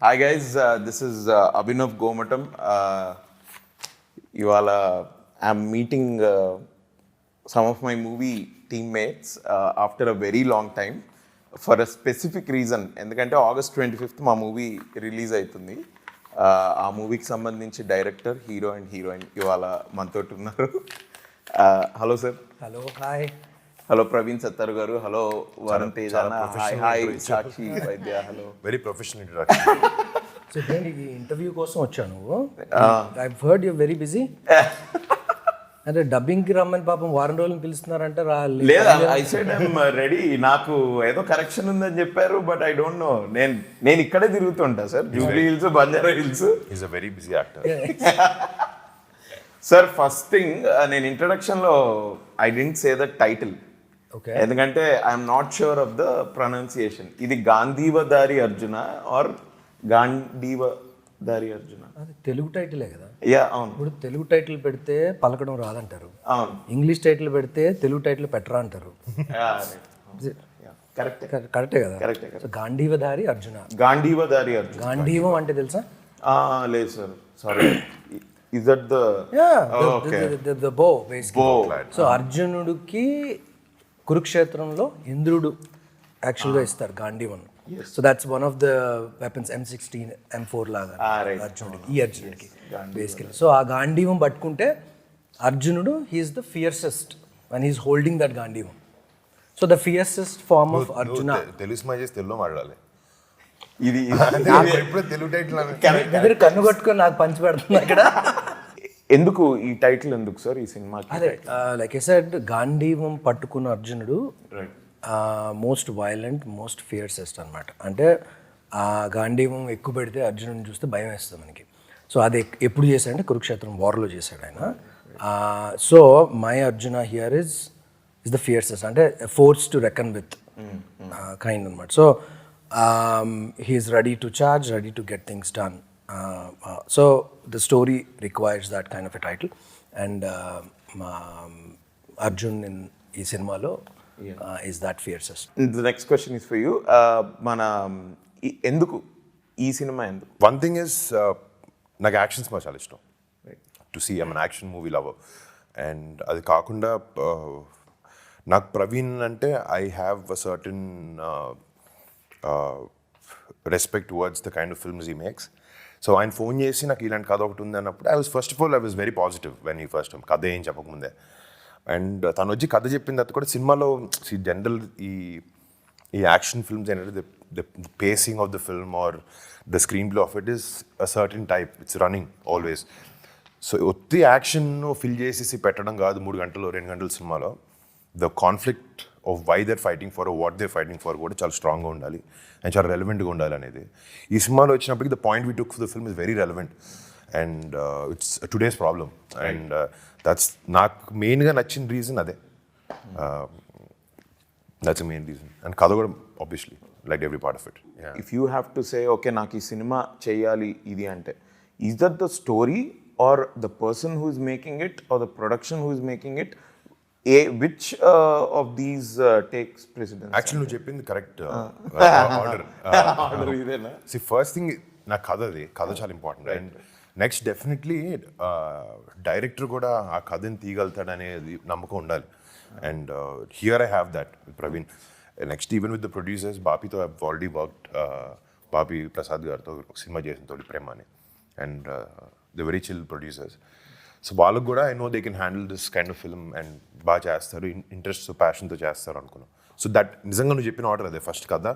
Hi guys, this is Abhinav Gomatam. I'm meeting some of my movie teammates after a very long time for a specific reason. ఎందుకంటే August 25th మా movie release అవుతుంది. ఆ మూవీకి సంబంధించి director, hero and heroine ఇవాళ మనతో ఉన్నారు. Hello sir. Hello, hi. Hello Praveen Sattaru garu. Hello Varun Tej అన్న. Hi Sakshi Vaidya. Hello. Very professional introduction. So ఏంటి ఈ ఇంటర్వ్యూ కోసం వచ్చాను. I heard you very busy. అంటే డబ్బింగ్కి రమ్మని పాపం వారం రోజులు పిలుస్తున్నారంటే లేదా? I said I'm ready. నాకు ఏదో కరెక్షన్ ఉందని చెప్పారు, బట్ ఐ డోంట్ నో. నేను ఇక్కడే తిరుగుతుంటా sir, Jubilee Hills, Banjara Hills. Is a very busy actor. Sir first thing, నేను ఇంట్రడక్షన్లో I didn't say the title. ఎందుకంటే I'm not sure of the pronunciation. ఇది గాంధీవధారి అర్జున ఆర్ గాంధీవధారి అర్జున? అది తెలుగు టైటిలే కదా. యా, అవును. ఇప్పుడు తెలుగు టైటిల్ పెడితే పలకడం రాదంటారు, అవును. ఇంగ్లీష్ టైటిల్ పెడితే తెలుగు టైటిల్ పెట్టరా అంటారు. కరెక్టే కదా. సో గాంధీవధారి అర్జున. గాంధీవధారి అర్జున. గాంధీవం అంటే తెలుసా? లేదు sir, sorry. Is that the the bow basically. So అర్జునుడికి కురుక్షేత్రంలో ఇంద్రుడు యాక్చువల్గా ఇస్తారు గాంధీవం. So that's one of the weapons. M16 M4 లాగా అర్జునుడికి బేసికలీ. సో ఆ గాంధీవం పట్టుకుంటే అర్జునుడు he is the fiercest when he is holding that గాంధీవం. So the fiercest form of Arjuna. Telugu స్మా చేసి తెలుగులో మాట్లాడాలి. ఇది తెలుగు టైటిల్ మీరు కన్ను కట్టుకొని నాకు పంచి పెడుతుంది అక్కడ. ఎందుకు ఈ టైటిల్ ఎందుకు సార్ ఈ సినిమాకి? అదే లైక్ ఐ సెడ్, గాంధీవం పట్టుకున్న అర్జునుడు మోస్ట్ వైలెంట్, మోస్ట్ ఫియర్సెస్ట్ అనమాట. అంటే ఆ గాంధీవం ఎక్కువ పెడితే అర్జునుడిని చూస్తే భయం వేస్తుంది మనకి. సో అది ఎప్పుడు చేశాడంటే కురుక్షేత్రం వార్లో చేశాడు ఆయన. So my Arjuna here is the fiercest, అంటే force to reckon with kind అనమాట. సో he is ready to charge, ready to get things done. So the story requires that kind of a title, and Arjun in ee cinemalo is that fiercest. The next question is for you. Mana enduku ee cinema enduku? One thing is నాకు actions మా చాలా ఇష్టం. To see I'm an action movie lover. And అది కాకుండా నాకు ప్రవీణ్ అంటే I have a certain respect towards the kind of films he makes. So ఆయన phone చేసి నాకు ఇలాంటి కథ ఒకటి ఉంది అన్నప్పుడు I was very positive when ఈ ఫస్ట్ కథ ఏం చెప్పకముందే. అండ్ తను వచ్చి కథ చెప్పిన తర్వాత కూడా సినిమాలో జనరల్ ఈ యాక్షన్ ఫిల్మ్స్ ఏంటంటే the pacing of the film or the screenplay of it is a certain type, it's running always. So ఒత్తి యాక్షన్ ఫిల్ చేసేసి పెట్టడం కాదు 3 గంటలు 2 గంటల సినిమాలో. The conflict of why they're fighting for, what they're fighting for కూడా చాలా స్ట్రాంగ్గా ఉండాలి అండ్ చాలా రెలవెంట్గా ఉండాలి అనేది. ఈ సినిమాలో వచ్చినప్పటికీ the point we took for the film is very relevant and it's today's problem. And that's నాకు మెయిన్గా నచ్చిన రీజన్ అదే. That's main reason. అండ్ కథ కూడా obviously like every part of it. If you have to say okay నాకు ఈ cinema చేయాలి ఇది అంటే, is that the story or the person who is making it or the production who is making it? Which of these takes precedence? Actually, నువ్వు చెప్పింది correct order. ఇదేనా? C first thing నాకు కథ చాలా important. And next definitely director కూడా ఆ కథని తీయగలుగుతాడు అనేది నమ్మకం ఉండాలి. And here I have that with Praveen. Next even with the producers, బాపీతో I already worked. Bapi Prasad గారితో ఒక సినిమా చేసిన తోలి ప్రేమ అని. And the very chill producers. So వాళ్ళకు కూడా I know they can handle this kind of film and బాగా చేస్తారు, ఇంట్రెస్ట్ ప్యాషన్తో చేస్తారు అనుకున్నాను. సో దట్ నిజంగా నువ్వు చెప్పిన ఆర్డర్ అదే, ఫస్ట్ కథ,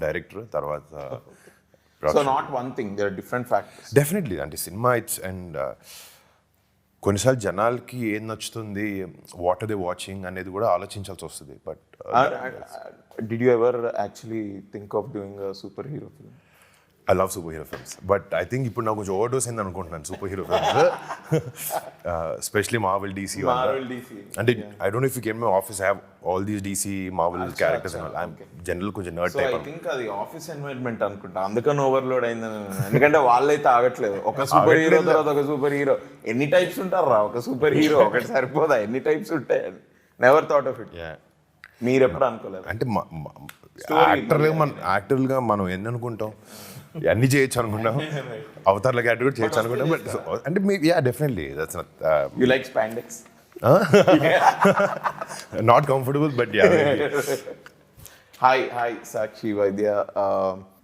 డైరెక్టర్, తర్వాత so not one thing, there are different factors. Definitely. అంటే సినిమా ఇట్స్ అండ్ కొన్నిసార్లు జనాలకి ఏం నచ్చుతుంది, వాట్ ఆర్ దే వాచింగ్ అనేది కూడా ఆలోచించాల్సి వస్తుంది. But did you ever actually think of doing a super hero film? I love superhero films, but I think ఇప్పుడు నాకు కొంచెం ఓవర్డోస్ అయింది అనుకుంటున్నాను superhero films, especially Marvel DC. అంటే I don't know if you came my office, I have all these DC Marvel characters and I am general కొంచెం nerd type. I think అది office environment అనుకుంటా, అందుకని overload అయింది. ఎందుకంటే వాళ్ళైతే ఆగట్లేదు, ఒక సూపర్ హీరో తర్వాత ఒక సూపర్ హీరో. ఎన్ని టైప్స్ ఉంటారా ఒక సూపర్ హీరో? ఒకటి సరిపోదా? ఎన్ని టైప్స్ ఉంటాయి? Never thought of it. మీరు ఎప్పుడు అనుకోలేదు? అంటే యాక్టర్లుగా మనం ఎన్ని అనుకుంటాం. అన్ని చేయొచ్చు అనుకున్నాం, అవతార్ల క్యారెక్టర్ కూడా చేయొచ్చు అనుకున్నాం. బట్ అంటే yeah definitely that's you like spandex? Not comfortable but yeah. Hi Sakshi Vaidya.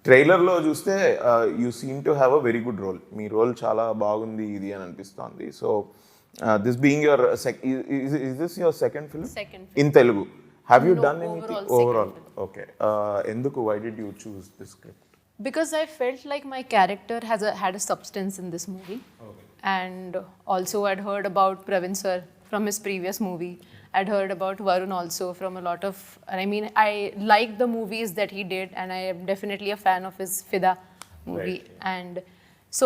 ట్రైలర్లో చూస్తే you seem to have a very good role. మీ రోల్ చాలా బాగుంది ఇది అని అనిపిస్తోంది. So this being your is this your second film? Second film. In Telugu. Have you No, done anything overall, overall? second film. Okay. Enduku, why did you choose this script? Because I felt like my character had a substance in this movie. Okay. And also I'd heard about Praveen sir from his previous movie. I'd heard about Varun also from a lot of, I mean, I like the movies that he did, and I am definitely a fan of his Fida movie. Right. And so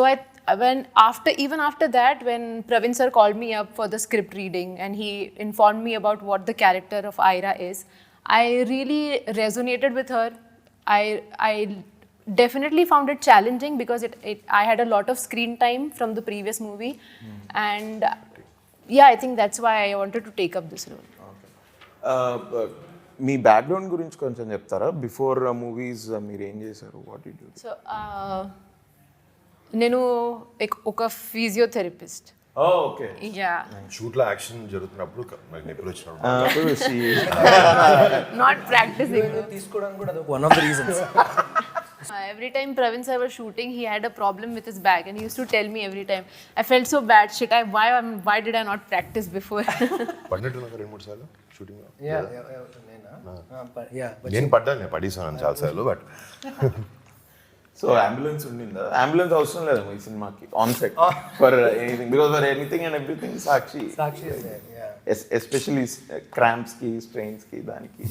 even after that, when Praveen sir called me up for the script reading and he informed me about what the character of Ira is, I really resonated with her. I definitely found it challenging because I had a lot of screen time from the previous movie. And yeah, I think that's why I wanted to take up this role. Me background గురించి కొంచెం చెప్తారా? Before movies మీరు ఏం చేశారు? What did you do? So నేను ఒక physiotherapist. Okay. Yeah. షూట్లో action జరుగుతున్నప్పుడు నాకు నొప్పులు వచ్చినప్పుడు నాట్ ప్రాక్టీసింగ్. తీసుకోవడానికి కూడా one of the reasons. Every time Praveen sir was shooting, he had a problem with his back, and he used to tell me every time. I felt so bad. Shit, why did I not practice before? పడినట్టున్నా 2-3 సార్లు shooting. Yeah. నేను పడ్డాను, పడేసాను చాలా సార్లు. But so ambulance ఉండిందా? Ambulance అవసరం లేదు ఈ సినిమాకి on set for anything, because for anything and everything Sakshi is there, yeah. Especially cramps కి, స్ట్రెయిన్స్ కి, దానికి.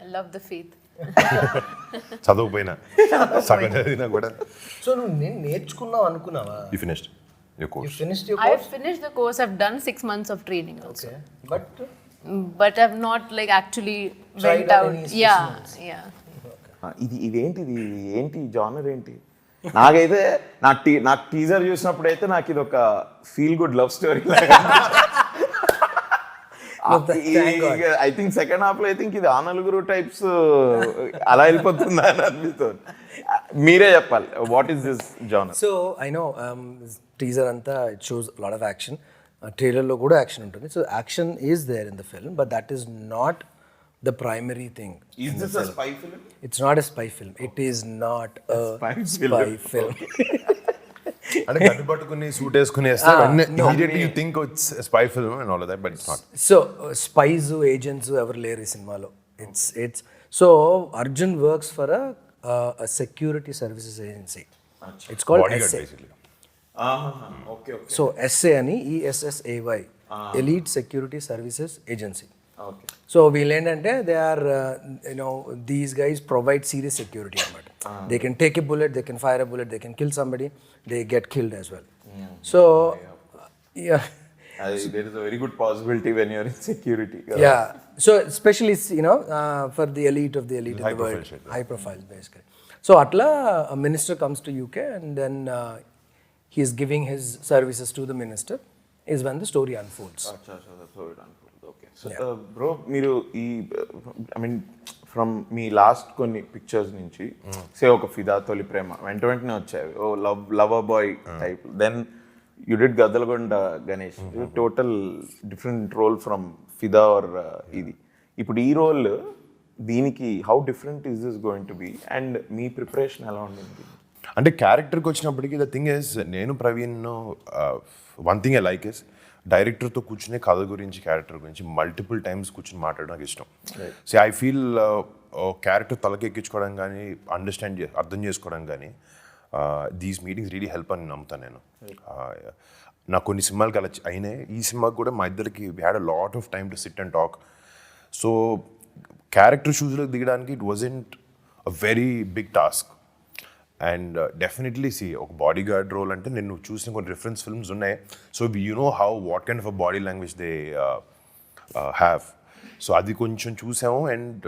I love the faith. చదవకపోయినా సగం చదివినా కూడా. సో నువ్వు నేను నేర్చుకున్నావు అనుకున్నావా? You finished your You course. finished your I course? have finished the course. I've done 6 months of training also. Okay. But But I've not like actually Tried went out out. any Yeah, specimens? yeah. ఏంటి genre ఏంటి? నాకైతే నాకు teaser చూసినప్పుడు అయితే నాకు ఇది ఒక feel good love story I think second half లో ఐ థింక్ ఇది ఆ నలుగురు టైప్స్ అలా వెళ్ళిపోతుందా అని అనిపిస్తుంది. మీరే చెప్పాలి, what is this genre? So I know teaser అంతా it shows lot of action. ట్రైలర్లో కూడా యాక్షన్ ఉంటుంది. So action is there in the film, but that is not the primary thing. Is this a spy film? It's not a spy film. It is not a spy film. అంటే గడ్డి పట్టుకుని suit వేసుకుని వేస్తే immediately you think it's spy film and all that, but it's not. So spies, agents ఎవరు లేరు ఈ సినిమాలో. It's so Arjun works for a security services agency. It's called bodyguard SA. Basically. Okay. So SA అని ESSAY, Elite Security Services Agency. Okay. So వీళ్ళు ఏంటంటే they are these guys provide serious security అనమాట. They can take a bullet, they can fire a bullet, they can kill somebody, they get killed as well. So there is a very good possibility when you're in security. yeah, so especially for the elite of the elite High in the world, profile shit. high profile basically. So atla a minister comes to UK and then he is giving his services to the minister is when the story unfolds. Bro, మీరు ఈ I mean from మీ last కొన్ని pictures నుంచి say ఒక ఫిదా, తొలి ప్రేమ వెంటనే వచ్చాయి, ఓ lover boy type. Then you did Gaddalakonda Ganesh, total different role from Fidaa or ఇది. ఇప్పుడు ఈ రోల్ దీనికి how different is this going to be and మీ ప్రిపరేషన్ ఎలా ఉండింది? అంటే క్యారెక్టర్కి వచ్చినప్పటికీ ద థింగ్ ఇస్, నేను Praveen one thing I like is డైరెక్టర్తో కూర్చునే కథ గురించి, క్యారెక్టర్ గురించి మల్టిపుల్ టైమ్స్ కూర్చుని మాట్లాడడం నాకు ఇష్టం. సో ఐ ఫీల్ క్యారెక్టర్ తలకెక్కించుకోవడం కానీ, అర్థం చేసుకోవడం కానీ, దీస్ మీటింగ్స్ రియలీ హెల్ప్ అని నమ్ముతాను నేను. నాకు కొన్ని సినిమాలకి అలా అయినాయి. ఈ సినిమాకి కూడా మా ఇద్దరికి we had a lot of time to sit and talk. So character షూస్లో దిగడానికి it wasn't a very big task. And definitely ఒక బాడీ గార్డ్ రోల్ అంటే నేను చూసిన కొన్ని రిఫరెన్స్ ఫిల్మ్స్ ఉన్నాయి. So you know what kind of a body language they have. So అది కొంచెం చూసాము. అండ్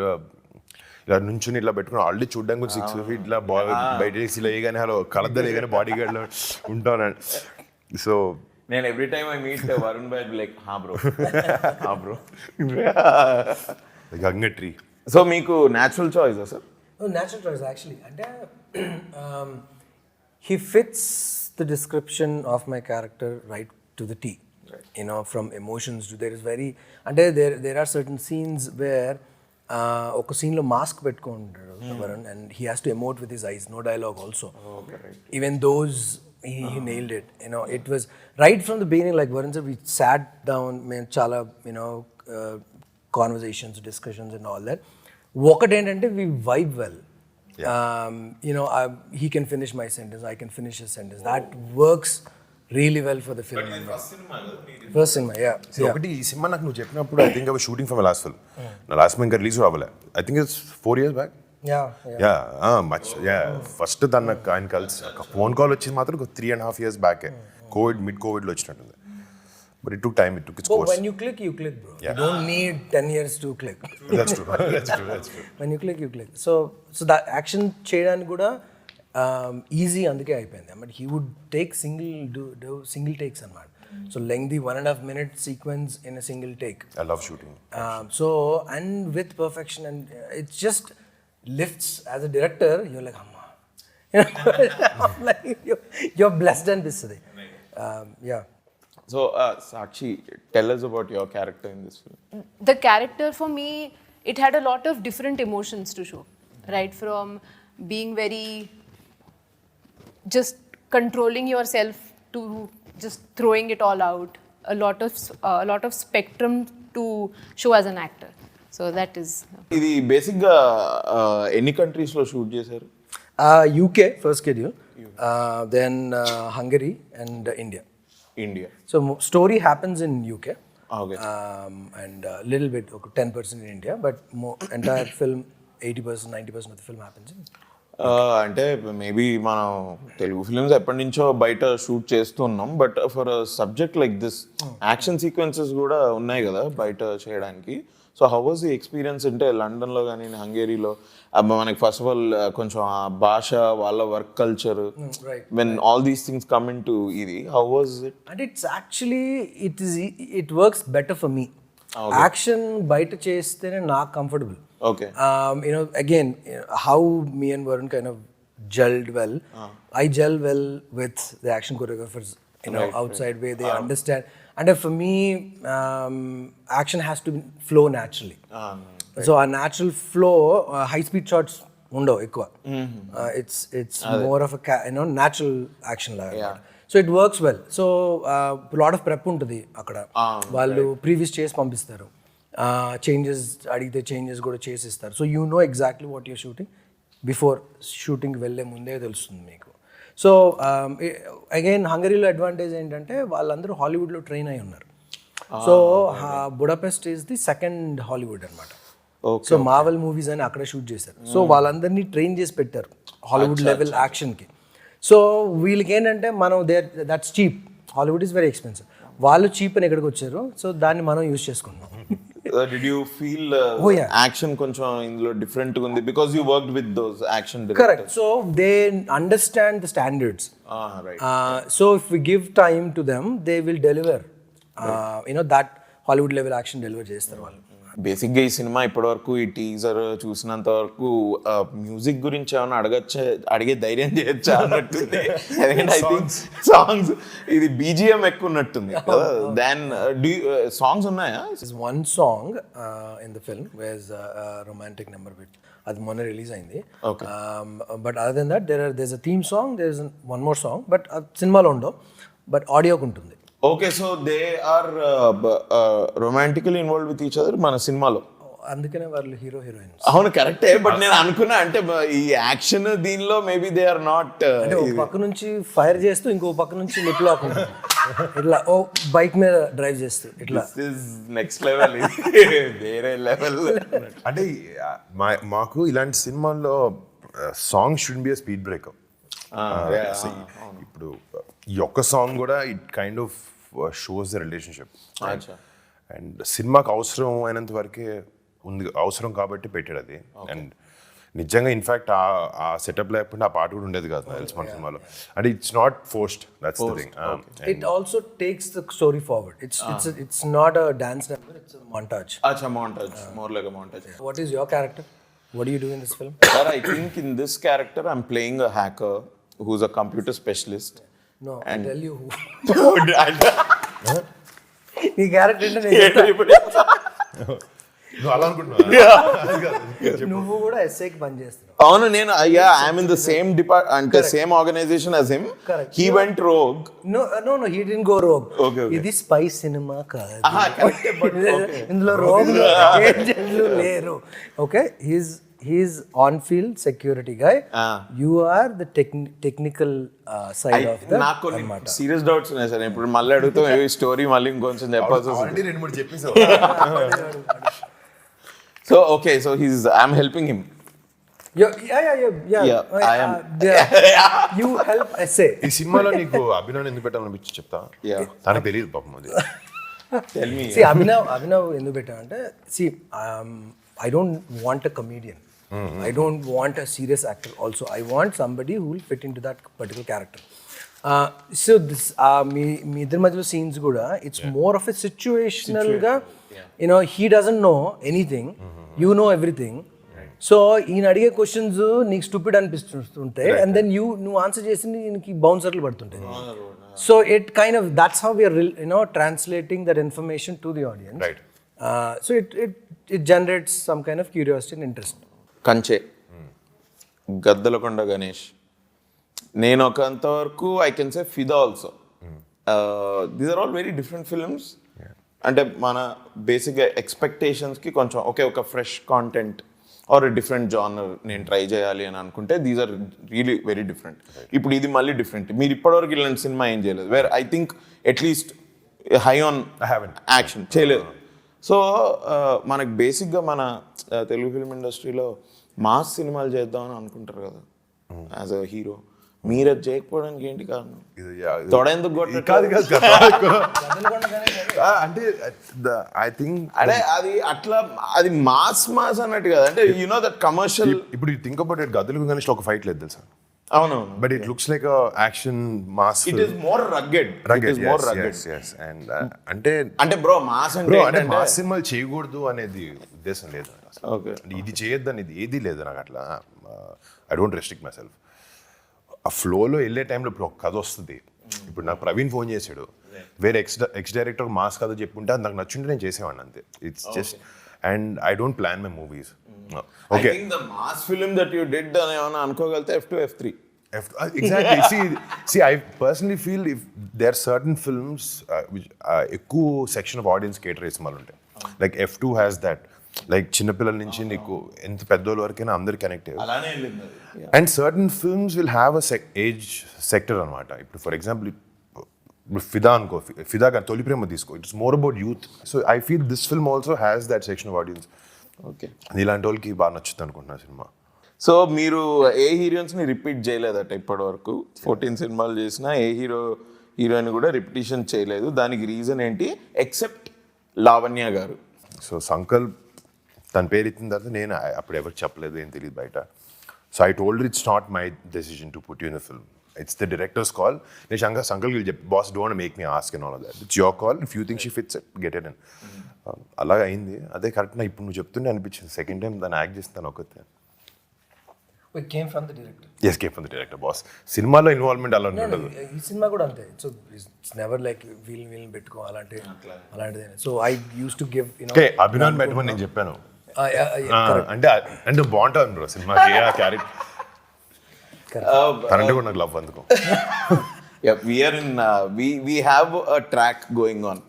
ఇలా నుంచుని ఇట్లా పెట్టుకుని ఆల్రెడీ చూడడానికి కొంచెం 6 feet ఇట్లా బయట ఇలా వేయగానే హలో కలద్దలు వేయగానే బాడీ గార్డ్లో ఉంటాను. సో నేను every time I meet Varun by like హా బ్రో గంగట్రీ. సో మీకు natural choice sir? Natural choice actually. అంటే he fits the description of my character right to the T. Right. You know, from emotions to there is very, and there are certain scenes where ఒక scene లో mask పెట్టుకుంటాడు Varun, and he has to emote with his eyes, no dialogue also. Okay, right. Even those he nailed it. You know, it was right from the beginning, like Varun said, we sat down, మేము చాలా conversations, discussions and all that. ఒకటి ఏంటంటే we vibe well. He can finish my sentence, I can finish his sentence. That works really well for the film. First cinema, yeah. See, ఒకటి ఈ cinema నాకు నువ్వు చెప్పినప్పుడు I think I was shooting for my last film. నా last film ఇంకా release అవ్వలే. I think it's 4 years back. First ఆయన కలిసి ఫోన్ కాల్ వచ్చింది మాత్రం 3.5 years బ్యాక్. మిడ్ కోవిడ్లో వచ్చినట్టుంది. But it took time, it took its course. When you click, bro. Yeah. You don't need 10 years to click. That's true. That's true. When you click. So that action చేయడానికి కూడా easy అందుకే అయిపోయింది. But he would take single takes అన్నమాట. So lengthy 1.5 minute sequence in a single take. I love shooting. And with perfection, and it just lifts as a director. You're like, amma. Like you're blessed and this today. Yeah. So, Sakshi, tell us about your character in this film. The character for me, it had a lot of different emotions to show, right? From being very just controlling yourself to just throwing it all out. A lot of spectrum to show as an actor. So that is. ఇది బేసిక్గా ఎన్ని కంట్రీస్లో shoot చేశారు? UK first schedule, then Hungary and India. So story happens in UK. Okay. And a little bit, 10% in India, but entire film, 80%, 90% of the film happens in. అంటే maybe మనం Telugu films ఎప్పటి నుంచో బయట షూట్ చేస్తున్నాం, but for subject like this action sequences కూడా ఉన్నాయి కదా బయట చేయడానికి. So how was the experience? అంటే లండన్లో కానీ హంగేరీలో మనకి ఫస్ట్ ఆఫ్ ఆల్ కొంచెం ఆ భాష, వాళ్ళ work culture, when all these things come into ఇది, how was it? And it's actually it works better for me. Action బయట చేస్తేనే నాకు comfortable. Okay. Again, how me and Varun kind of gelled well. I gel well with the action choreographers, outside where they understand. And for me, action has to flow naturally. Right. So our natural flow, high-speed shots, undo ekwa. It's more of a natural action like that. So it works well. So a lot of prep untadi akkada. Vallu previous chase pampistaru. Changes అడిగితే changes కూడా చేసిస్తారు. So you know exactly what you're shooting before shooting వెళ్ళే ముందే తెలుస్తుంది మీకు. So again హంగరీలో advantage ఏంటంటే వాళ్ళందరూ హాలీవుడ్లో ట్రైన్ అయి ఉన్నారు. So Budapest is the second Hollywood అనమాట. సో మార్వెల్ మూవీస్ అని అక్కడ షూట్ చేశారు. సో వాళ్ళందరినీ ట్రైన్ చేసి పెట్టారు హాలీవుడ్ లెవెల్ యాక్షన్కి. సో వీళ్ళకి ఏంటంటే మనం that's cheap. Hollywood is very expensive. వాళ్ళు చీప్ అని ఎక్కడికి వచ్చారు. సో దాన్ని మనం యూజ్ చేసుకున్నాం. Did you feel action కొంచెం ఇందులో డిఫరెంట్ గా ఉంది because you worked with those action directors? Correct. So they understand the standards. Right. So if we give time to them, they will deliver. That Hollywood level action deliver చేస్తారు వాళ్ళు. బేసిక్గా ఈ cinema ఇప్పటివరకు ఈ teaser చూసినంత వరకు music గురించి ఏమైనా అడిగే ధైర్యం చేయొచ్చా అన్నట్టుంది. ఎందుకంటే ఐ థింక్ సాంగ్స్ ఇది బీజిఎం ఎక్కువ ఉన్నట్టుంది కదా. దెన్ సాంగ్స్ ఉన్నాయా? One song in the film where romantic number bit, అది మొన్న రిలీజ్ అయింది. But other than that there is a theme song, there is one more song, but సినిమాలో ఉండవు, బట్ ఆడియోకి ఉంటుంది. Okay, so they are romantically involve with each other మన సినిమాలో. అందుకనే వాళ్ళు హీరో హీరోయిన్స్. అవును, కరెక్టే. బట్ నేను అనుకున్నా అంటే ఈ యాక్షన్ దీనిలో మేబీ దే ఆర్ నాట్. అంటే ఒక పక్క నుంచి ఫైర్ చేస్తూ ఇంకో పక్క నుంచి లిప్ లాక్ ఇట్లా బైక్ మీద డ్రైవ్ చేస్తూ ఇట్లా నెక్స్ట్ లెవెల్, వేరే లెవెల్. అంటే మాకు ఇలాంటి సినిమాల్లో song should be a speed breaker. ఇప్పుడు ఈ ఒక్క సాంగ్ కూడా it kind of shows the relationship. And సినిమాకి అవసరం అయినంత వరకే ఉంది, అవసరం కాబట్టి పెట్టాడు అది. అండ్ నిజంగా ఇన్ఫాక్ట్ ఆ సెటప్ లేకపోతే ఆ పాట కూడా ఉండేది కాదు తెలుసు మన సినిమాలో. అంటే it's not forced, that's the thing. It also takes the story forward. It's not a dance number, it's a montage. Acha, montage, more like a montage. What is your character? What do you do in this film? Sir, I think in this character I'm playing a hacker. who's a computer specialist. No, I And- tell you who. నీ character అంటే నేను చెప్తా. నువ్వు అలా అనుకుంటున్నా నువ్వు కూడా ఎస్ఐకి పని చేస్తున్నావు. అవును, నేను ఐఎమ్ ఇన్ ద సేమ్ అంటే same organization as him. Correct. He went rogue. No, he didn't go rogue. Okay. ఇది స్పై సినిమా కాదు. ఇందులో But రోగులు ఏజెంట్లు లేరు. Okay, he's on field security guy. You are the technical side of the నాకు కొన్ని సీరియస్ డౌట్స్ ఉన్నాయి సార్. ఇప్పుడు మళ్ళీ అడుగుతాం ఈ స్టోరీ మళ్ళీ ఇంకొంచెం చెప్పాల్సి వస్తుంది. ఆల్రెడీ 2-3 చెప్పేసావు. So okay, so I'm helping him. Yeah. I am. You help essay. ఈ సినిమాలో నీకు అభినవ్ ఎందుకు పెట్టాలనిపించి చెప్తా. Yeah. తనకు తెలియదు పాపం అది. Tell me. See, Abhinav ఎందుకు పెట్టానంటే, see, I don't want a comedian. I don't want a serious actor also. I want somebody who will fit into that particular character. So this మీ ఇద్దరి మధ్యలో సీన్స్ కూడా it's more of a situational గా, he doesn't know anything, you know everything. So ఈయన అడిగే questions నీకు stupid అనిపిస్తుంటాయి, and then నువ్వు answer చేసి నీకు బౌన్సర్లు పడుతుంటాయి. So it kind of that's how we are translating that information to the audience. Right. So it generates some kind of curiosity and interest. Kanche, Gaddalakonda Ganesh, నేను ఒకంతవరకు I can say Fidaa also. These are all very different films. అంటే మన బేసిక్గా ఎక్స్పెక్టేషన్స్కి కొంచెం ఒక fresh content or different genre నేను try చేయాలి అని అనుకుంటే these are really very different. ఇప్పుడు ఇది మళ్ళీ డిఫరెంట్. మీరు ఇప్పటివరకు ఇలాంటి సినిమా ఏం చేయలేదు where I think at least high on action చేయలేదు. సో మనకు బేసిక్గా మన తెలుగు ఫిల్మ్ ఇండస్ట్రీలో మాస్ సినిమాలు చేద్దామని అనుకుంటారు కదా యాజ్ అ హీరో. మీరు అది చేయకపోవడానికి ఏంటి కారణం? తొడ ఎందుకు అంటే ఐ థింక్ అదే అది అట్లా అది మాస్ అన్నట్టు కదా. అంటే యు నో దట్ కమర్షియల్. ఇప్పుడు థింక్ అబౌట్ ఇట్, గదులు గణేష్ ఒక ఫైట్ లేదు తెలుసా? అవునవును. But it looks like action mass. It is more rugged. అంటే బ్రో మాస్ అంటే మాస్ సినిమాలు చేయకూడదు అనేది ఉద్దేశం లేదు. ఓకే, ఇది చేయొద్దు అనేది ఏది లేదు నాకు. అట్లా I don't restrict my self. ఆ ఫ్లోలో వెళ్ళే టైంలో ఇప్పుడు ఒక కథ వస్తుంది. ఇప్పుడు నాకు ప్రవీణ్ ఫోన్ చేశాడు, వేరే ఎక్స్ డైరెక్టర్ మాస్ కథ చెప్పుకుంటే అది నాకు నచ్చుంటే నేను చేసేవాడిని అంతే. It's just and I don't plan my movies. Okay, I think the mass film that you did అని ఏమైనా అనుకోగలితే F2 F3. Exactly. See, I personally feel if there are certain films which ఎక్కువ సెక్షన్ ఆఫ్ ఆడియన్స్ కేటర్ చేసి మళ్ళీ ఉంటాయి. Like F2 has that. Like చిన్నపిల్లల నుంచి నీకు ఎంత పెద్దోళ్ళ వరకైనా అందరు కనెక్ట్ అయ్యారు. And certain films will have a age sector అనమాట. ఇప్పుడు ఫర్ ఎగ్జాంపుల్ ఇప్పుడు ఫిదా అనుకో, ఫిదా కానీ తొలి ప్రేమ తీసుకో, it's more about youth. So I feel this film also has that section of audience. Okay, ఇలాంటి వాళ్ళకి బాగా నచ్చుతుంది అనుకుంటున్నా సినిమా. సో మీరు ఏ హీరోయిన్స్ని రిపీట్ చేయలేదట ఇప్పటి వరకు? 14 సినిమాలు చేసినా ఏ హీరోయిన్ కూడా రిపిటేషన్ చేయలేదు. దానికి రీజన్ ఏంటి ఎక్సెప్ట్ లావణ్య గారు? సో సంకల్ప్ తన పేరు ఇచ్చిన తర్వాత నేను అప్పుడు ఎవరికి చెప్పలేదు, ఏం తెలియదు బయట. So I told it's not my decision to put you in the film, it's the directors call. నేను సంకల్కి చెప్పి boss don't make me ask and all of that, it's your call, if you think she fits it get it in. అలాగే అయింది. అదే correct. నా ఇప్పుడు నువ్వు చెప్తుంటే అనిపించింది సెకండ్ టైం దాన్ని యాక్ట్ చేస్తాను ఒకతే. It came from the director. Yes, came from the director, boss. సినిమాలో ఇన్వాల్వ్మెంట్ అలా ఉండదు. ఈ సినిమా కూడా అంతే. So it's never like wheel పెట్టుకో అలాంటిది. So I use to give Abhinav పెట్టమని నేను చెప్పాను. అంటే బాగుంటుంది బ్రో సినిమాకి ఆ క్యారెక్టర్. తనంటే కూడా నాకు లవ్ అందుకో. we have a track going on.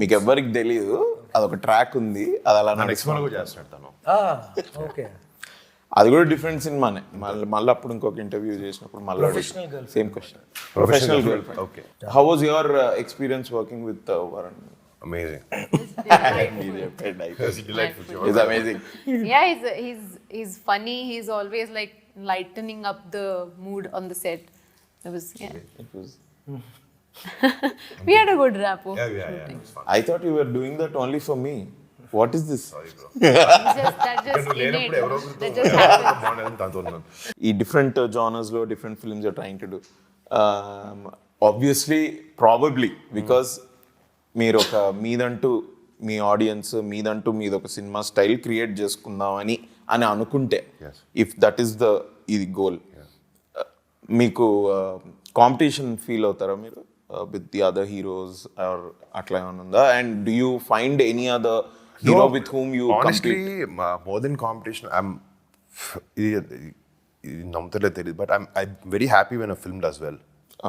మీకు ఎవ్వరికి తెలియదు, అదొక ట్రాక్ ఉంది. అది అలా నెక్స్ట్ సినిమా కూడా చేస్తాడు తను. ఓకే, అది కూడా డిఫరెంట్ సినిమానే. మళ్ళీ అప్పుడు ఇంకొక ఇంటర్వ్యూ చేసినప్పుడు మళ్ళీ same question. Professional girl friend. Okay, how was your experience working with Varun? Amazing. He's amazing. Yeah, he's funny. He's always like lightening up the mood on the set. It was we had a good rapport. Yeah. It was fun. I thought you were doing that only for me. What is this? Sorry, bro. That just innate. That just happened. ఈ different జానర్స్లో different films you're trying to do. Obviously probably because మీరు ఒక మీదంటూ మీ audience మీదంటూ మీద ఒక cinema style create చేసుకుందామని అనుకుంటే, if that is the goal, మీకు competition feel అవుతారా మీరు with the other heroes or అట్లా ఏమైనా ఉందా? And do you find any other hero with whom you honestly more than competition ఇది నమ్ముతలే తెలియదు but I'm very happy when a film does well.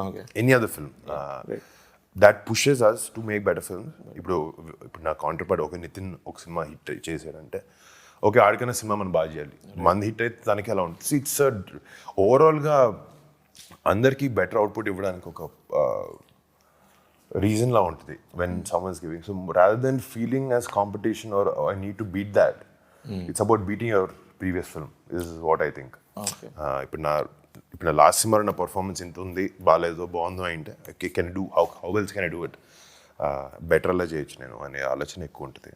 Okay Any other film that pushes us to make better films. ఇప్పుడు నా కౌంటర్పార్ట్ ఒక నితిన్ ఒక cinema hit చేశాడంటే okay ఆడికైనా cinema మనం బాగా చేయాలి, మంది హిట్ అయితే దానికి ఎలా ఉంటుంది. ఇట్స్ ఓవరాల్గా అందరికీ బెటర్ అవుట్పుట్ ఇవ్వడానికి ఒక రీజన్ లా ఉంటుంది when someone's giving. So rather than feeling as competition or I need to beat that, it's about beating your previous film is what I think. ఇప్పుడు నా లాస్ట్ సినిమా నా performance ఇంత ఉంది, బాగాలేదో బాగుందో అంటే can do how wells can I do it, బెటర్లా చేయొచ్చు నేను అనే ఆలోచన ఎక్కువ ఉంటుంది.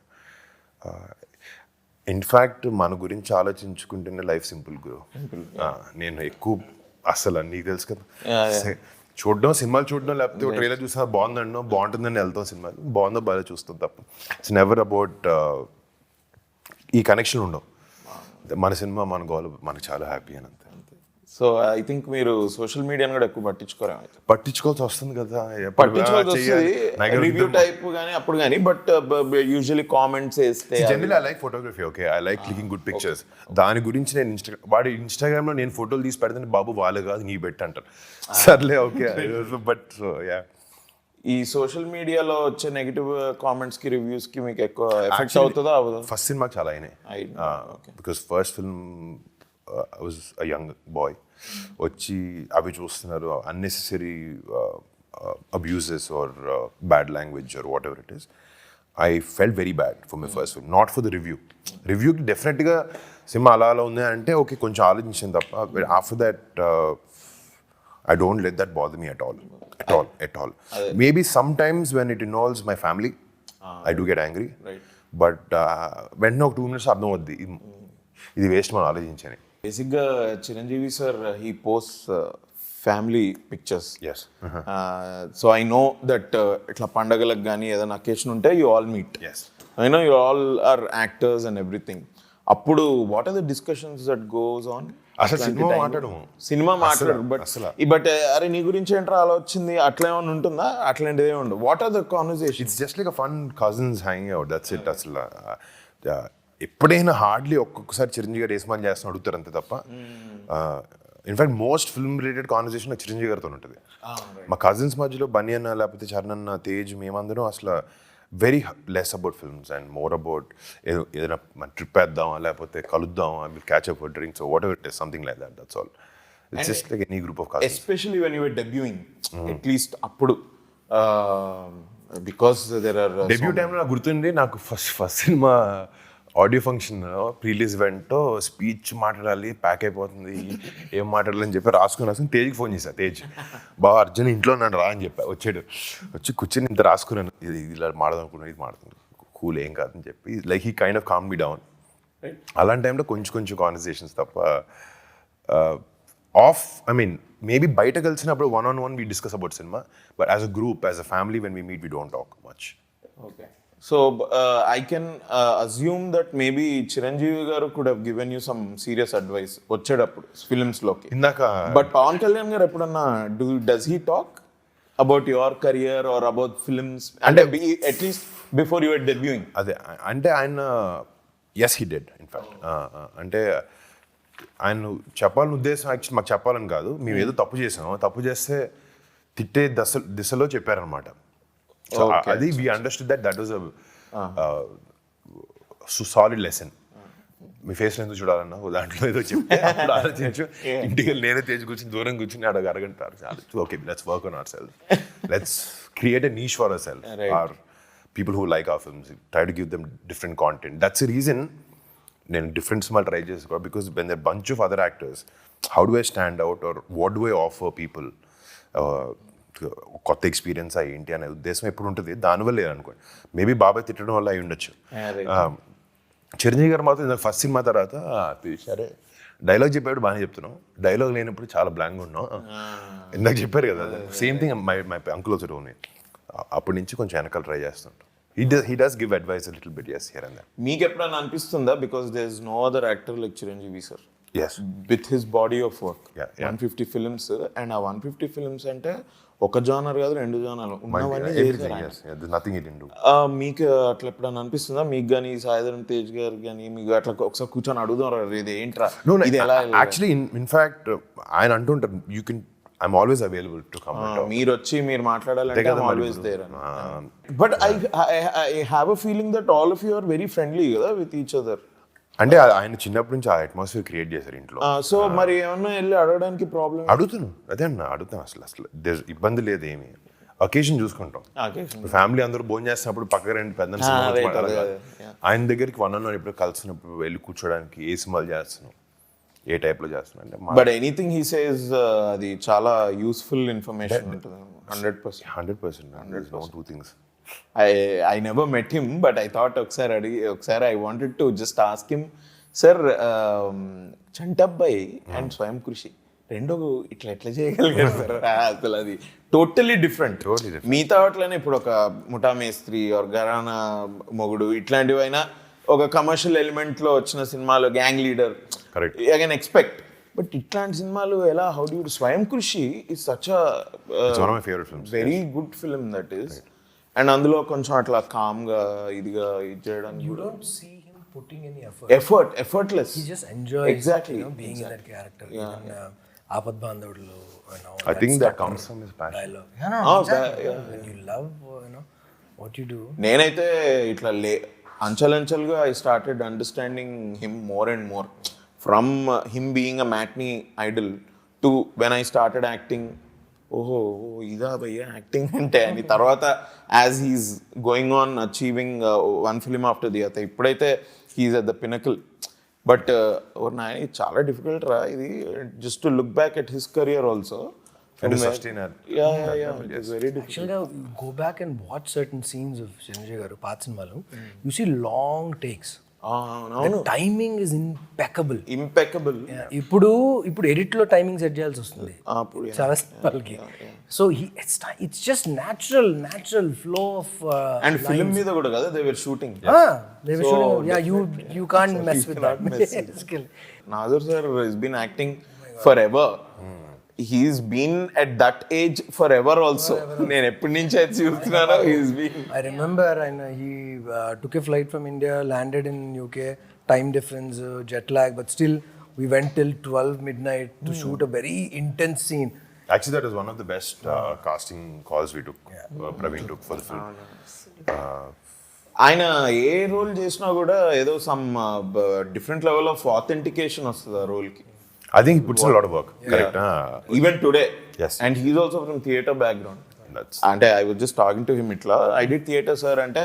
ఇన్ఫ్యాక్ట్ మన గురించి ఆలోచించుకుంటేనే లైఫ్ సింపుల్ గ్రో. నేను ఎక్కువ అసలు నీకు తెలుసు కదా, చూడడం సినిమాలు చూడడం లేకపోతే ట్రైలర్ చూసా బాగుందన్నో బాగుంటుందని వెళ్తాం, సినిమాలు బాగుందో బాగా చూస్తాం తప్ప ఇట్స్ నెవర్ అబౌట్ ఈ కనెక్షన్ ఉండవు. మన సినిమా మన గోల్ మనకు చాలా హ్యాపీ అని అంతే. సో ఐ థింక్ మీరు సోషల్ మీడియాని కూడా ఎక్కువ పట్టించుకోరా? పట్టించుకోవాల్సి వస్తుంది కదా, పట్టించుకోవాల్సి వస్తుంది రివ్యూ టైప్ కానీ అప్పుడు కానీ, బట్ యూజువల్లీ కామెంట్స్ వేస్తే generally I like photography, okay I like clicking good pictures. దాని గురించి నేను వాడి ఇన్స్టాగ్రామ్లో నేను ఫోటోలు తీసి పెడితే బాబు వాళ్ళు కాదు నీ పెట్టి అంటారు, సర్లే ఓకే. బట్ సో యా, ఈ సోషల్ మీడియాలో వచ్చే నెగిటివ్ కామెంట్స్ కి రివ్యూస్ కి మీకు ఎక్కువ ఎఫెక్ట్ అవుతుందా? అవ్వదా? ఫస్ట్ సినిమాకి చాలా అయినాయి because first film I was a young boy, వచ్చి అవి చూస్తున్నారు unnecessary abuses or bad language or whatever it is. I felt very bad for my first film, not for the రివ్యూకి డెఫినెట్గా సినిమా అలా అలా ఉంది అంటే ఓకే కొంచెం ఆలోచించాను తప్ప after that I don't let that bother me at all. Maybe sometimes when it involves my family, I do get angry. Right. But when no 2 minutes అర్థం అవుద్ది ఇది వేస్ట్ మనం ఆలోచించని. బేసిక్గా Chiranjeevi sir he post family pictures. Yes. So I know that ఇట్లా పండగలకు కానీ ఏదైనా అకేషన్ ఉంటే you all meet. Yes. I know you all are actors and everything. అప్పుడు what are the discussions that goes on? అసలు సినిమా మాట్లాడు బట్ అరే నీ గురించి ఏంట్రా అలా వచ్చింది అట్లా ఏమైనా ఉంటుందా? అట్లాంటిది ఏమి ఉండదు. What are the conversation? It's just like a fun cousins hanging out, that's it. అసలు ఎప్పుడైనా హార్డ్లీ ఒక్కొక్కసారి చిరంజీవి గారు ఏస్మాన్ చేస్తాను అడుగుతారు అంతే తప్ప in fact most film related conversation Chiranjeevi గారితో ఉంటుంది. మా కజిన్స్ మధ్యలో బన్నీ అన్న లేకపోతే చరణ్ అన్న తేజ్ మేమందరం అసలు very less about films and more about ఏదైనా మన ట్రిప్ వేద్దామా లేకపోతే కలుద్దామా, will catch up for drinks whatever it is, something like that, that's all. It's just like any group of cousins. Especially when you were debuting at least అప్పుడు because there are debut టైంలో నాకు గుర్తుంది, నాకు first సినిమా audio function prerelease event speech మాట్లాడాలి pack అయిపోతుంది ఏం మాట్లాడాలని చెప్పి రాసుకుని తేజ్కి ఫోన్ చేశా. తేజ్ బాగా అర్జున్ ఇంట్లో నన్ను రా అని చెప్పా. వచ్చి కూర్చొని ఇంత రాసుకున్నాను, ఇది ఇలా మాడదాం అనుకున్నాను, ఇది మాడుతుంది కూల్ ఏం కాదని చెప్పి like he kind of calm me down. అలాంటి టైంలో కొంచెం కాన్వర్సేషన్స్ తప్ప ఐ మీన్ మేబీ బయట కలిసినప్పుడు 1-on-1 we discuss about cinema, but as a group, as a family, when we meet, we don't talk much. Okay. So I can assume that maybe Chiranjeevi garu could have given you some serious advice వచ్చేటప్పుడు films లోకి. But Pawan Kalyan గారు ఎప్పుడన్నా does he talk about your career or about films అంటే at least before you were debuting? అదే అంటే ఆయన yes he did in fact. అంటే ఆయన చెప్పాలని ఉద్దేశం యాక్చువల్లీ మాకు చెప్పాలని కాదు, మేము ఏదో తప్పు చేసాము, తప్పు చేస్తే తిట్టే దిశలో చెప్పారనమాట. సో అది we understood that was solid lesson. Me face ఎందుకు చూడాలన్నా దాంట్లో ఏదో చెప్పి ఆలోచించు, ఇంటికి నేనే తేజ్ కూర్చొని దూరం కూర్చొని అరగంట okay let's work on our self, let's create a niche for our self, or people who like our films, try to give them different content. That's a reason నేను డిఫరెంట్ సినిమాలు ట్రై చేసుకో, because when there bunch of other actors how do I stand out or what do I offer people, కొత్త experience ఏంటి అనే ఉద్దేశం ఎప్పుడు ఉంటుంది. దానివల్ల లేదనుకోండి, మేబీ బాబాయ్ తిట్టడం వల్ల అయి ఉండొచ్చు. చిరంజీవి గారు మాత్రం ఫస్ట్ సినిమా తర్వాత సరే డైలాగ్ చెప్పాడు బాగానే చెప్తున్నాం, డైలాగ్ లేనప్పుడు చాలా బ్లాంక్గా ఉన్నాం ఇందాక చెప్పారు కదా, same thing my uncle also told me. అప్పటి నుంచి కొంచెం వెనకాల ట్రై చేస్తుంటాం. He does give advice a little bit, yes, here and there. మీకు ఎప్పుడైనా అనిపిస్తుందా because there is no other actor like Chiranjeevi sir? Yes with his body of work. Yeah, yeah. 150 films, and ఆ 150 films అంటే ఒక genre కాదు, 2 జానర్లు ఉన్నవన్నీ చేశారు ఆయన. నథింగ్ ఇట్ ఇండు. మీకు అట్లా ఎప్పుడైనా అనిపిస్తుందా మీకు కానీ సాయిధరం తేజ్ గారు కానీ మీకు అట్లా ఒకసారి కూర్చొని అడుగుదాం ఇది ఏంట్రా ఇది ఎలా యాక్చువల్లీ ఇన్ఫాక్ట్ ఆయన అంటుంటారు you can I'm always available to come. మీరు వచ్చి మీరు మాట్లాడాలంటే always there. But I have a feeling that all of you are very friendly కదా విత్ ఈచ్ అదర్. అంటే ఆయన చిన్నప్పటి నుంచి ఆ అట్మాస్ఫియర్ క్రియేట్ చేశారు ఇంట్లో. సో మరి ఏమన్నా వెళ్ళి అడగడానికి ప్రాబ్లం? అడుగుతాను, అదే అన్న అడుగుతాను. అసలు ఇబ్బంది లేదు ఏమి. అకేషన్ చూసుకుంటాం. ఫ్యామిలీ అందరూ భోజనం చేస్తున్నప్పుడు పక్కన రెండు పెద్ద ఆయన దగ్గరికి 1-on-1 ఎప్పుడు కలిసినప్పుడు వెళ్ళి కూర్చోడానికి ఏ సినిమాలు చేస్తున్నాం, ఏ టైప్ లో చేస్తున్నాం అంటే. బట్ ఎనీథింగ్ హీ సేస్ అది చాలా యూస్ఫుల్ ఇన్ఫర్మేషన్ ఉంటుంది. 100%. 2 things. I never met him, but I thought ఒకసారి I wanted to just ask him, sir, Chantabbai and స్వయం కృషి రెండో ఎట్లా చేయగలిగారు సార్? అసలు అది టోటలీ డిఫరెంట్. మిగతా వాటిలోనే ఇప్పుడు ఒక ముఠా మేస్త్రి ఆర్ గరానా మొగుడు ఇట్లాంటివైనా ఒక కమర్షియల్ ఎలిమెంట్ లో వచ్చిన సినిమాలో gang leader I can expect. But ఇట్లాంటి సినిమాలు ఎలా హౌ డు యు స్వయం కృషి is such a very good film that is. And అందులో కొంచెం అట్లా కామ్గా ఇదిగా ఇది చేయడానికి you don't see him putting any effort. Effortless. He just enjoys exactly being in that character. ఆపద్ బాంధవుడులో I think that comes from his passion. dialogue. Exactly. When you love what you do. నేనైతే ఇట్లా అంచెలంచెలుగా I started understanding him more and more from him being a matinee idol to when I started acting. ఓహో ఇదా భయ్యా acting అంటే అని. తర్వాత as he's going on achieving 1 film after the other, ఇప్పుడైతే he's at the pinnacle. But నాయన చాలా difficult రా ఇది, just to look back at his career also. And to sustain that. Yeah, it's very difficult. Actually, go back and watch certain scenes of Sanjay garu paat cinemalu. You see long takes. The timing is impeccable. ఇప్పుడు edit లో timing set చేయాల్సి వస్తుంది చాలా సినిమాలకి. So it's just natural flow of and film మీద కూడా కదా they were shooting. Yeah, you can't mess with that. Nazar sir has been acting forever. He's been at that age forever also. నేను ఎప్పటి నుంచి అయితే చూస్తున్నానో he's been. I remember he took a flight from India, landed in UK, time difference, jet lag, but still we went till 12 midnight to shoot a very intense scene. Actually that was one of the best casting calls we took. Praveen took for the film. ఆయన ఏ role చేసినా కూడా ఏదో some different level of authentication వస్తుంది ఆ రోల్కి. I think he puts in a lot of work. Correct. Even today. Yes. And he's also from theatre background. అంటే I was just talking to him ఇట్లా I did theatre sir అంటే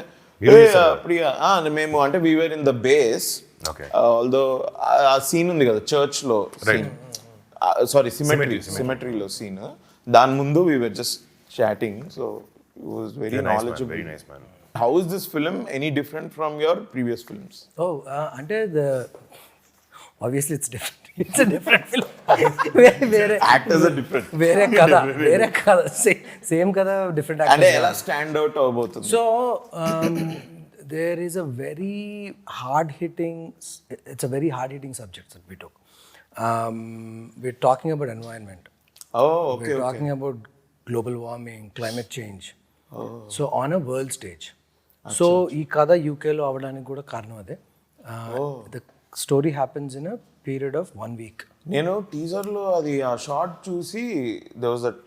మేము అంటే we were in the base. Okay. Although ఆ scene ఉంది కదా church లో scene, sorry సిమెట్రీలో scene, దాని ముందు we were just chatting, so he was very knowledgeable. Very nice man. How is this film any different from your previous films? అంటే obviously it's different. It's a different film. Actors are different. వేరే కథ same కథ different అంటే actors. ఎలా stand out అవబోతుంది? So there is a very hard hitting subject that we took. We're talking about environment. Okay. We're talking about global warming, climate change. So on a world stage. So ఈ కథ యూకేలో అవడానికి కూడా కారణం అదే. The story happens in a period of 1 week. నేను టీజర్లో అది ఆ షార్ట్ చూసి there was that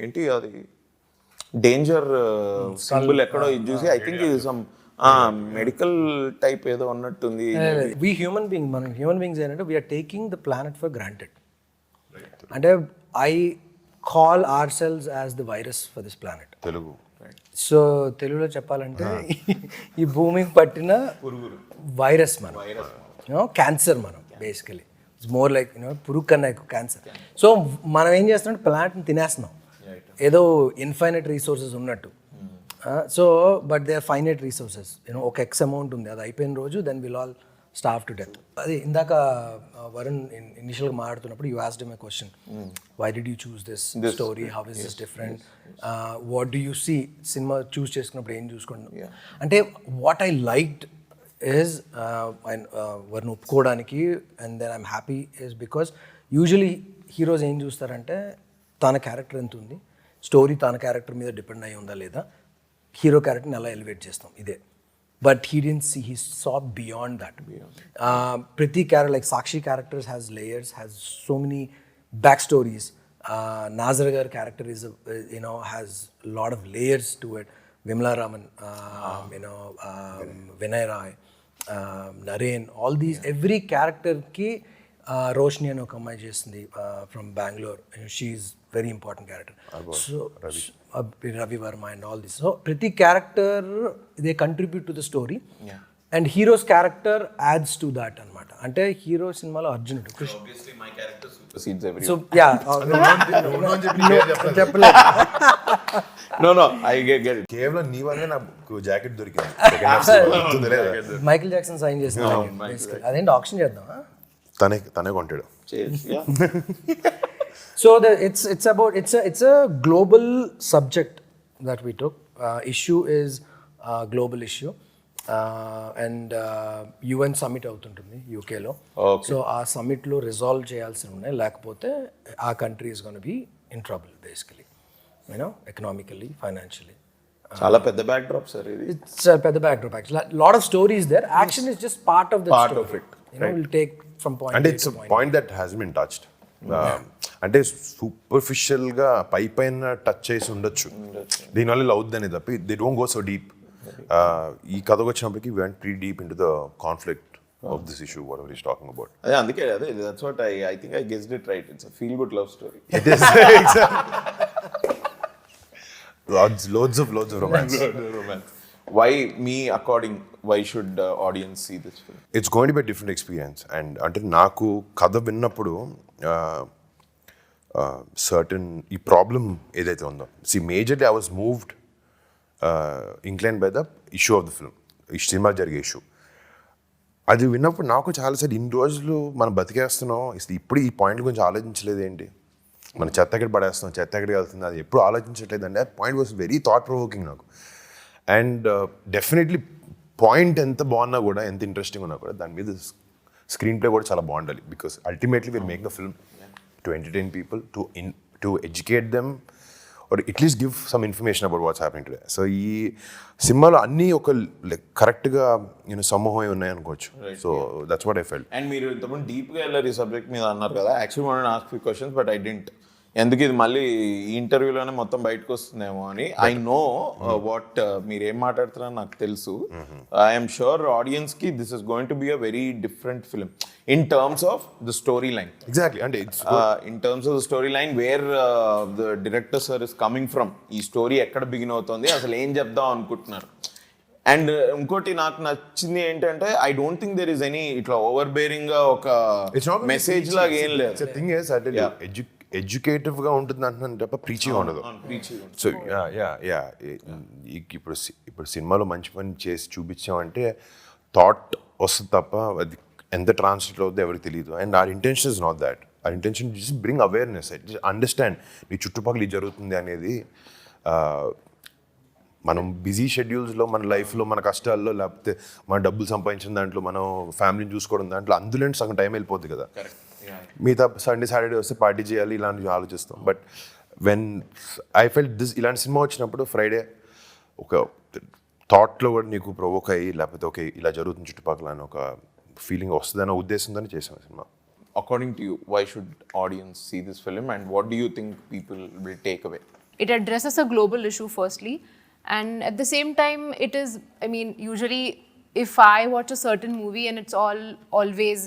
ఏంటి అది డేంజర్ సింబల్ ఎక్కడో ఇది చూసి ఐ థింక్ ఇది సమ్ మెడికల్ టైప్ ఏదో ఉన్నట్టుంది. We human beings ఏంటంటే we are taking the planet for granted. అంటే I call ourselves as the virus for this planet. Telugu. So తెలుగులో చెప్పాలంటే ఈ భూమికి పట్టిన వైరస్ మనం, క్యాన్సర్ మనం బేసికలీ. ఇట్స్ మోర్ లైక్ పురుగు కన్నా ఎక్కువ క్యాన్సర్. సో మనం ఏం చేస్తున్నాం, ప్లాంట్ని తినేస్తున్నాం ఏదో ఇన్ఫైనైట్ రీసోర్సెస్ ఉన్నట్టు. So but they are finite resources, ఒక ఎక్స్ అమౌంట్ ఉంది, అది అయిపోయిన రోజు then will all starve to death. అది ఇందాక వరుణ్ ఇనిషియల్గా మాట్లాడుతున్నప్పుడు you asked him a question, why did you choose this story, how is this different, what do you see, సినిమా చూస్ చేసుకున్నప్పుడు ఏం చూసుకుంటున్నాం అంటే వాట్ ఐ లైక్డ్ is వారిని ఒప్పుకోవడానికి and then I'm happy is because usually heroes ఏం చూస్తారంటే తన క్యారెక్టర్ ఎంత ఉంది, స్టోరీ తన క్యారెక్టర్ మీద డిపెండ్ అయి ఉందా లేదా, హీరో క్యారెక్టర్ని ఎలా ఎలివేట్ చేస్తాం ఇదే. But he saw beyond that. Priti character, like Sakshi characters has layers, has so many backstories. Nazar gar character is has a lot of layers to it. Vimla Raman, Vinay Rai, Naren, all these, every character ki Roshni అని ఒక అమ్మాయి చేస్తుంది from Bangalore. She's very important character. So Ravi Verma and all this. So Priti character, they contribute to the story. And hero's character adds to that anamata. Ante hero సినిమాలో అర్జునుడు. Obviously my character supersedes everyone. So yeah. చెప్పలేదు. No, I get it. కేవలం నీ వల్లే నాకు jacket దొరికింది. Michael Jackson sign చేసిన అదేంటి ఆప్షన్ చేద్దామా? తనే కొంటాడు. Yeah. So it's a global subject that we took. Issue is global issue. And UN summit అవుతుంటుంది యూకేలో. సో ఆ సమ్మిట్లో రిజాల్వ్ చేయాల్సి ఉన్నాయి, లేకపోతే ఆ country is gonna be in trouble basically, economically, financially. చాలా పెద్ద బ్యాక్ డ్రాప్ సార్ ఇది. ఇట్స్ పెద్ద backdrop actually. Lot of stories there, action is just part of the story. We'll take from point అంటే A it's to point point that has been touched. అంటే సూపర్ఫిషియల్గా పైన touch చేసి ఉండొచ్చు, దీనివల్ల ఇలా అవుద్దని తప్పి they don't go so deep. ఈ కథకు వచ్చినప్పటికీ we went pretty deep into the conflict of this issue, whatever he's talking about. అదే అందుకే that's what I think I guessed it right. It's a feel good love story. It is. Loads of romance. Why should audience see this film? It's going to be a different experience. And అంటే నాకు కథ విన్నప్పుడు certain ఈ problem ఏదైతే ఉందో, majorly I was moved, inclined by the issue of the film, ఈ cinema జరిగే issue. అది విన్నప్పుడు నాకు చాలాసార్లు ఇన్ని రోజులు మనం బతికేస్తున్నాం, ఇప్పుడు ఈ పాయింట్ గురించి ఆలోచించలేదు ఏంటి, మన చెత్త ఎక్కడ పడేస్తున్నాం, చెత్త ఎక్కడికి వెళ్తుంది, అది ఎప్పుడు ఆలోచించట్లేదు అంటే point was very thought provoking నాకు. అండ్ డెఫినెట్లీ పాయింట్ ఎంత బాగున్నా కూడా, ఎంత ఇంట్రెస్టింగ్ ఉన్నా కూడా, దాని మీద స్క్రీన్ ప్లే కూడా చాలా బాగుండాలి. Because ultimately will make the film to entertain people, to educate them, or at least give some information about what's happening today. So ఈ సినిమాలో అన్నీ ఒక కరెక్ట్గా సమూహం ఉన్నాయి అనుకోవచ్చు. So that's what I felt. And మీరు ఇంతకుముందు డీప్గా వెళ్ళారు ఈ సబ్జెక్ట్ మీద అన్నారు కదా. Actually want to ask few questions but I didn't, ఎందుకు ఇది మళ్ళీ ఈ ఇంటర్వ్యూలోనే మొత్తం బయటకు వస్తుందేమో అని. ఐ నో వాట్ మీరు ఏం మాట్లాడుతున్నారో నాకు తెలుసు. ఐఎమ్ షూర్ ఆడియన్స్కి this is going to be a very different film in terms of the storyline. Exactly. అంటే in terms of the storyline where the director sir is coming from, ఈ story ఎక్కడ begin అవుతుంది, అసలు ఏం చెప్దాం అనుకుంటున్నారు. And ఇంకోటి నాకు నచ్చింది ఏంటంటే I don't think there is any ఇట్లా ఓవర్ బేరింగ్ గా ఒక మెసేజ్ లాగా ఏం లేదు. ఎడ్యుకేటివ్గా ఉంటుంది అంటున్నాను తప్ప ప్రీచింగ్ ఉండదు. సో ఇప్పుడు సినిమాలో మంచి పని చేసి చూపించామంటే థాట్ వస్తుంది తప్ప అది ఎంత ట్రాన్స్లేట్ అవుతుందో ఎవరికి తెలియదు. And our intention is not that. Our intention just bring awareness, understand నీ చుట్టుపక్కల ఇది జరుగుతుంది అనేది. మనం బిజీ షెడ్యూల్స్లో, మన లైఫ్లో, మన కష్టాల్లో, లేకపోతే మన డబ్బులు సంపాదించిన దాంట్లో, మనం ఫ్యామిలీని చూసుకోవడం దాంట్లో, అందులో సగం టైం వెళ్ళిపోద్ది కదా. మిగతా సండే సాటర్డే వస్తే పార్టీ చేయాలి ఇలాంటివి ఆలోచిస్తాం. But when I felt this, ఇలాంటి సినిమా వచ్చినప్పుడు ఫ్రైడే ఒక థాట్లో కూడా నీకు ప్రొవోక్ అయ్యి, లేకపోతే ఓకే ఇలా జరుగుతుంది చుట్టుపక్కల అని ఒక ఫీలింగ్ వస్తుందనే ఉద్దేశంతో చేసాం cinema. According to you, why should audience see this film and what do you think people will take away? It addresses a global issue firstly, and at the same time it is, I mean, usually if I watch a certain movie and it's always,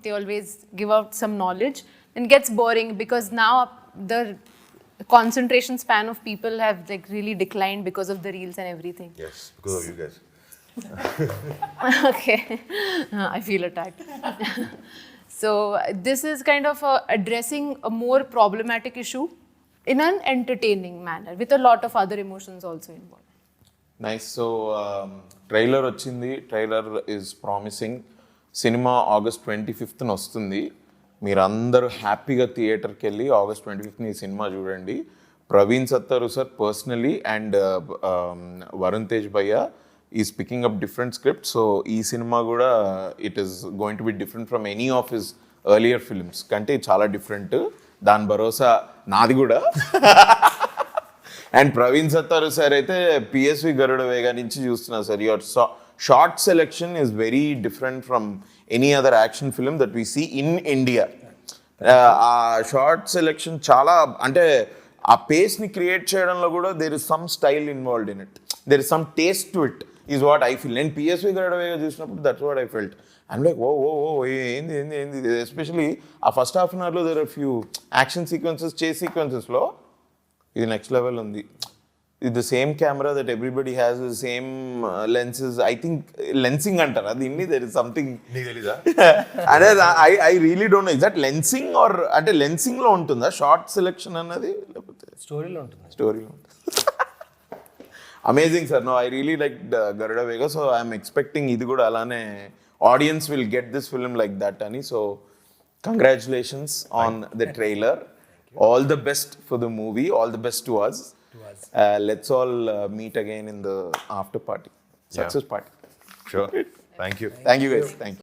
they always give out some knowledge, then it gets boring because now the concentration span of people have like really declined because of the reels and everything. Yes, because of you guys. Okay. I feel attacked. So this is kind of addressing a more problematic issue in an entertaining manner with a lot of other emotions also involved. Nice. So trailer వచ్చింది. Trailer is promising. సినిమా August 25th వస్తుంది. మీరందరూ హ్యాపీగా థియేటర్కి వెళ్ళి August 25th ఈ సినిమా చూడండి. Praveen Sattaru sir personally and Varun Tej భయ్య is picking up different script. So ఈ సినిమా కూడా it is going to be different from any of his earlier films కంటే చాలా డిఫరెంట్. దాని భరోసా నాది కూడా. అండ్ ప్రవీణ్ సత్తారు సార్ అయితే పిఎస్వి గరుడ వేగా నుంచి చూస్తున్నా sir. Your shot selection is very different from any other action film that we see in India. ఆ షార్ట్ సెలెక్షన్ చాలా అంటే ఆ పేస్ని క్రియేట్ చేయడంలో కూడా there is some style involved in it, there is some taste to it is what I feel. నేను పిఎస్వి గరుడవేగా చూసినప్పుడు that's what I felt. I'm like oh oh oh ఏంది ఏంది ఏంది. ఎస్పెషలీ ఆ ఫస్ట్ హాఫ్ అన్ అవర్లో there are few action sequences, chase సీక్వెన్సెస్లో ఇది next level ఉంది. ఇది the same camera that everybody has, the same lenses. I think lensing అంటారు అది ఇన్ని, దెర్ ఇస్ సంథింగ్. నీకు తెలీదా? అదే I really don't know, is that lensing or అంటే లెన్సింగ్లో ఉంటుందా షార్ట్ సెలెక్షన్ అన్నది, లేకపోతే స్టోరీలో ఉంటుంది. స్టోరీలో ఉంటుంది. Amazing sir. No I really like Garuda Vega. So I'm expecting ఇది కూడా అలానే audience will get this film like that అని. So congratulations on the trailer. All the best for the movie. All the best to us. Let's all meet again in the after party, success party. Sure. Thank you. Thank you guys. Thank you.